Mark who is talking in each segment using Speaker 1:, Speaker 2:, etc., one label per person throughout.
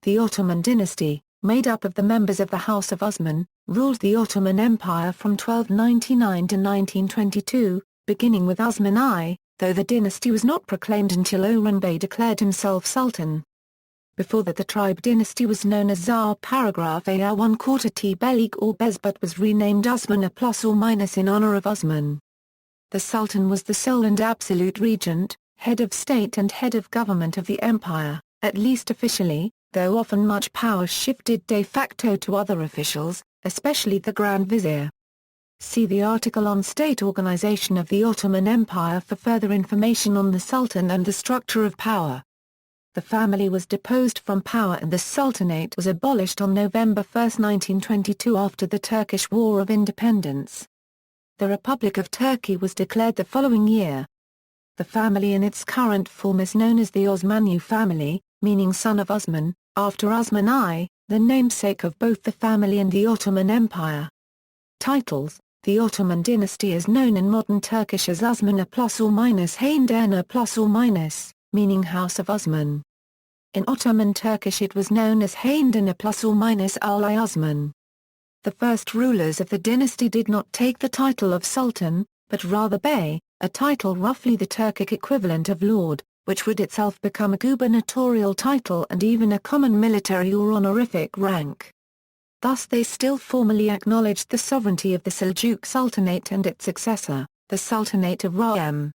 Speaker 1: The Ottoman dynasty, made up of the members of the House of Osman, ruled the Ottoman Empire from 1299 to 1922, beginning with Osman I, though the dynasty was not proclaimed until Orhan Bey declared himself sultan. Before that the tribe dynasty was known as Tsar paragraph AR 1/4 T Beylik or Beys but was renamed Osman I ± in honor of Osman. The sultan was the sole and absolute regent, head of state and head of government of the empire, at least officially, though often much power shifted de facto to other officials, especially the Grand Vizier. See the article on state organization of the Ottoman Empire for further information on the sultan and the structure of power. The family was deposed from power and the sultanate was abolished on November 1, 1922 after the Turkish War of Independence. The Republic of Turkey was declared the following year. The family in its current form is known as the Osmanlı family, meaning son of Osman, after Osman I, the namesake of both the family and the Ottoman Empire. Titles: The Ottoman dynasty is known in modern Turkish as Osmanlı ± Hanedanı ± meaning House of Osman. In Ottoman Turkish it was known as Hanedanı ± Ali Osman. The first rulers of the dynasty did not take the title of sultan, but rather bey, a title roughly the Turkic equivalent of lord, which would itself become a gubernatorial title and even a common military or honorific rank. Thus they still formally acknowledged the sovereignty of the Seljuk Sultanate and its successor, the Sultanate of Rüm.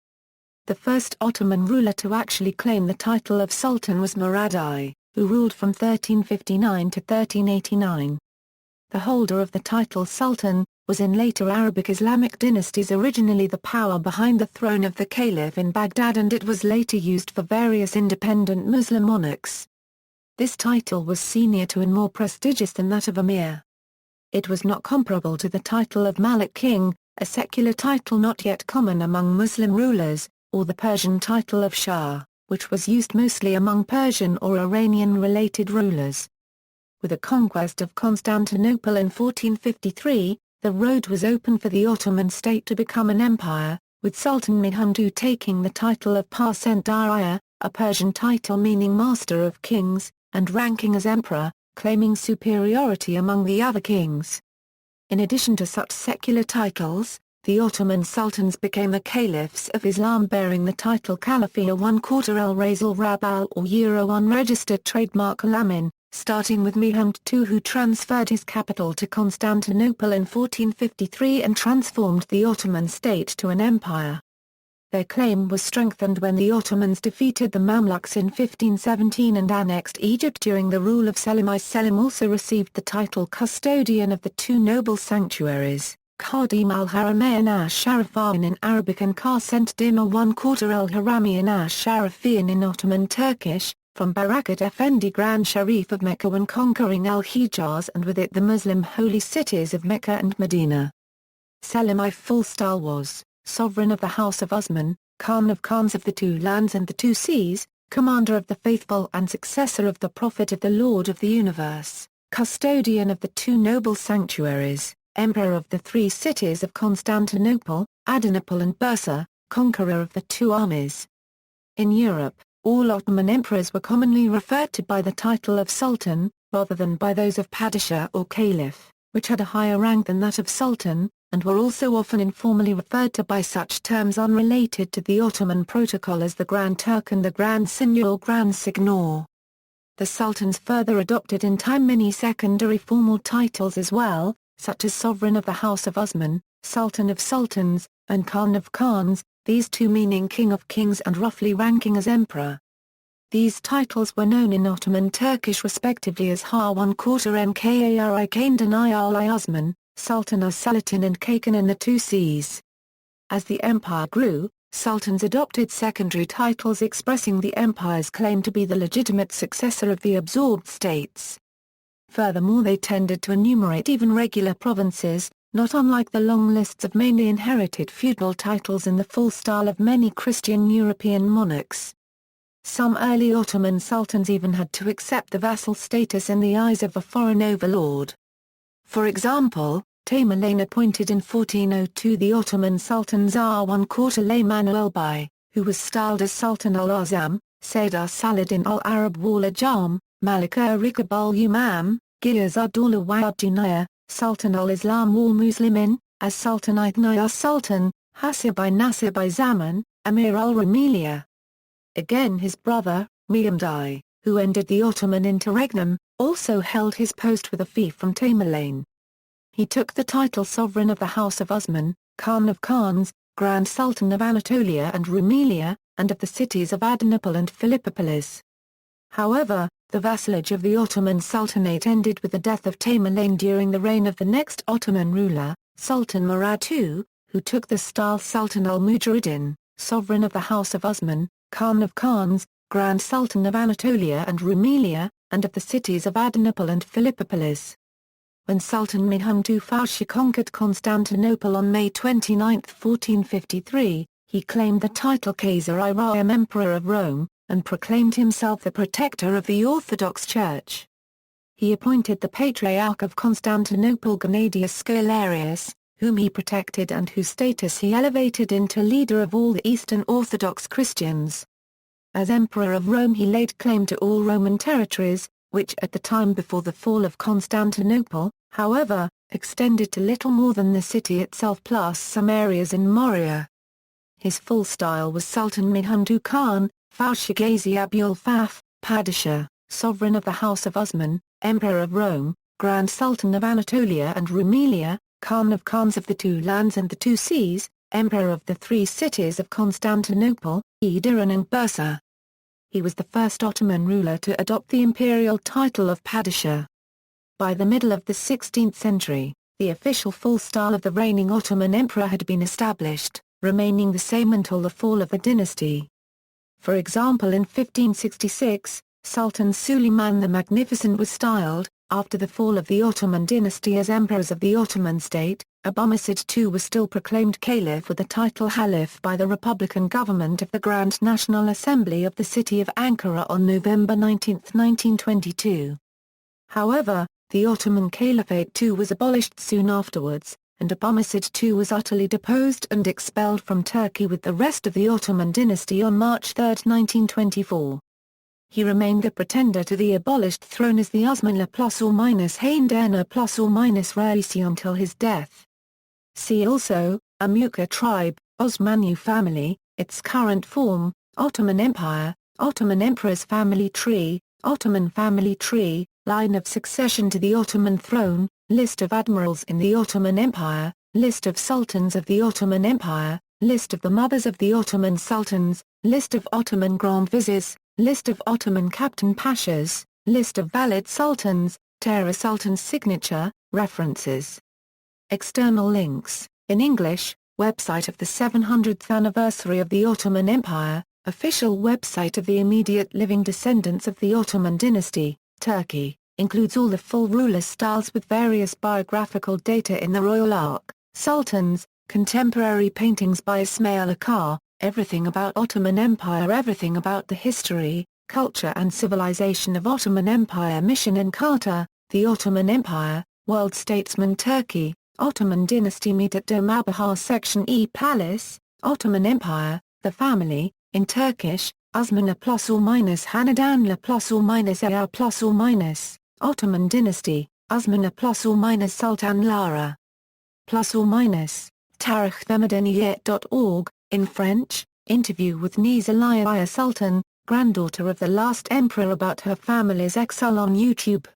Speaker 1: The first Ottoman ruler to actually claim the title of sultan was Murad I, who ruled from 1359 to 1389. The holder of the title sultan, was in later Arabic Islamic dynasties originally the power behind the throne of the caliph in Baghdad and it was later used for various independent Muslim monarchs. This title was senior to and more prestigious than that of emir. It was not comparable to the title of Malik king, a secular title not yet common among Muslim rulers, or the Persian title of Shah, which was used mostly among Persian or Iranian-related rulers. With the conquest of Constantinople in 1453, the road was open for the Ottoman state to become an empire, with Sultan Mehmed II taking the title of Pasendariya, a Persian title meaning master of kings, and ranking as emperor, claiming superiority among the other kings. In addition to such secular titles, the Ottoman sultans became the caliphs of Islam bearing the title Caliphiya 1/4 al-Rasul Rabal or Euro unregistered trademark Alamin, starting with Mehmed II who transferred his capital to Constantinople in 1453 and transformed the Ottoman state to an empire. Their claim was strengthened when the Ottomans defeated the Mamluks in 1517 and annexed Egypt during the rule of Selim I. Selim also received the title custodian of the two noble sanctuaries, Khadim al-Haramain ash-Sharifain in Arabic and Qarsent Dima 1/4 al-Haramain ash-Sharifain in Ottoman Turkish, from Barakat Effendi Grand Sharif of Mecca when conquering al-Hijaz and with it the Muslim holy cities of Mecca and Medina. Selim I's full style was, sovereign of the House of Osman, Khan of Khans of the two lands and the two seas, commander of the faithful and successor of the Prophet of the Lord of the Universe, custodian of the two noble sanctuaries, emperor of the three cities of Constantinople, Adrianople and Bursa, conqueror of the two armies. In Europe, all Ottoman emperors were commonly referred to by the title of sultan, rather than by those of padishah or caliph, which had a higher rank than that of sultan, and were also often informally referred to by such terms unrelated to the Ottoman protocol as the Grand Turk and the Grand Signior or Grand Signor. The sultans further adopted in time many secondary formal titles as well, such as Sovereign of the House of Osman, Sultan of Sultans, and Khan of Khans, these two meaning King of Kings and roughly ranking as Emperor. These titles were known in Ottoman Turkish respectively as Ha 1/4 Nkari Kaindan Ali Osman, Sultan as-Salatin and Kakan in the two seas. As the empire grew, sultans adopted secondary titles expressing the empire's claim to be the legitimate successor of the absorbed states. Furthermore, they tended to enumerate even regular provinces, not unlike the long lists of mainly inherited feudal titles in the full style of many Christian European monarchs. Some early Ottoman sultans even had to accept the vassal status in the eyes of a foreign overlord. For example, Tamerlane appointed in 1402 the Ottoman Sultan Tsar 1/4 Manuel Bey, who was styled as Sultan al-Azam, Sayyid Saladin al-Arab wal-Ajam, Malika Rikabul Umam, Giyas Ad-Dawla wa Ad-Dunya, Sultan al-Islam wal-Muslimin, as Sultan Ithni as-Sultan, Hasib-i Nasib-i Zaman, Amir al-Rumelia. Again his brother, Mehmed I, who ended the Ottoman interregnum, also held his post with a fief from Tamerlane. He took the title Sovereign of the House of Osman, Khan of Khans, Grand Sultan of Anatolia and Rumelia, and of the cities of Adrianople and Philippopolis. However, the vassalage of the Ottoman Sultanate ended with the death of Tamerlane during the reign of the next Ottoman ruler, Sultan Murad II, who took the style Sultan al-Mujahidin, Sovereign of the House of Osman, Khan of Khans, Grand Sultan of Anatolia and Rumelia, and of the cities of Adrianople and Philippopolis. When Sultan Mehmed II Fauci conquered Constantinople on May 29, 1453, he claimed the title Kaiser-i-Rahim Emperor of Rome, and proclaimed himself the protector of the Orthodox Church. He appointed the Patriarch of Constantinople Gennadius Scholarius, whom he protected and whose status he elevated into leader of all the Eastern Orthodox Christians. As Emperor of Rome he laid claim to all Roman territories, which at the time before the fall of Constantinople, however, extended to little more than the city itself plus some areas in Morea. His full style was Sultan Mehmed II Khan, Fauci Ghazi Abul Fath, Padishah, Sovereign of the House of Osman, Emperor of Rome, Grand Sultan of Anatolia and Rumelia, Khan of Khans of the two lands and the two seas, Emperor of the three cities of Constantinople, Iran and Bursa. He was the first Ottoman ruler to adopt the imperial title of Padishah. By the middle of the 16th century, the official full style of the reigning Ottoman emperor had been established, remaining the same until the fall of the dynasty. For example, in 1566, Sultan Suleiman the Magnificent was styled, after the fall of the Ottoman dynasty as emperors of the Ottoman state. Abbasid II was still proclaimed caliph with the title Halif by the Republican government of the Grand National Assembly of the city of Ankara on November 19, 1922. However, the Ottoman Caliphate too was abolished soon afterwards, and Abbasid II was utterly deposed and expelled from Turkey with the rest of the Ottoman dynasty on March 3, 1924. He remained the pretender to the abolished throne as the Osmanlı ± Hanedanı ± Reisi until his death. See also, Amuka tribe, Osmanlı family, its current form, Ottoman Empire, Ottoman Emperor's family tree, Ottoman family tree, line of succession to the Ottoman throne, list of admirals in the Ottoman Empire, list of sultans of the Ottoman Empire, list of the mothers of the Ottoman sultans, list of Ottoman Grand Viziers, list of Ottoman Captain Pashas, list of valid sultans, Terra Sultan's signature, references. External links, in English, website of the 700th anniversary of the Ottoman Empire, official website of the immediate living descendants of the Ottoman dynasty, Turkey, includes all the full ruler styles with various biographical data in the royal arc, sultans, contemporary paintings by Ismail Akar, everything about Ottoman Empire, everything about the history, culture and civilization of Ottoman Empire, mission and Carta, the Ottoman Empire, World Statesman Turkey, Ottoman Dynasty meet at Dolmabahar Section E Palace, Ottoman Empire, the family, in Turkish, Osmanlı ± Hanedanlı ± ± Ottoman Dynasty, Osmanlı ± Sultanlara ± tarihvemedeniyet.org, in French, interview with Nizaliya Sultan, granddaughter of the last emperor about her family's exile on YouTube.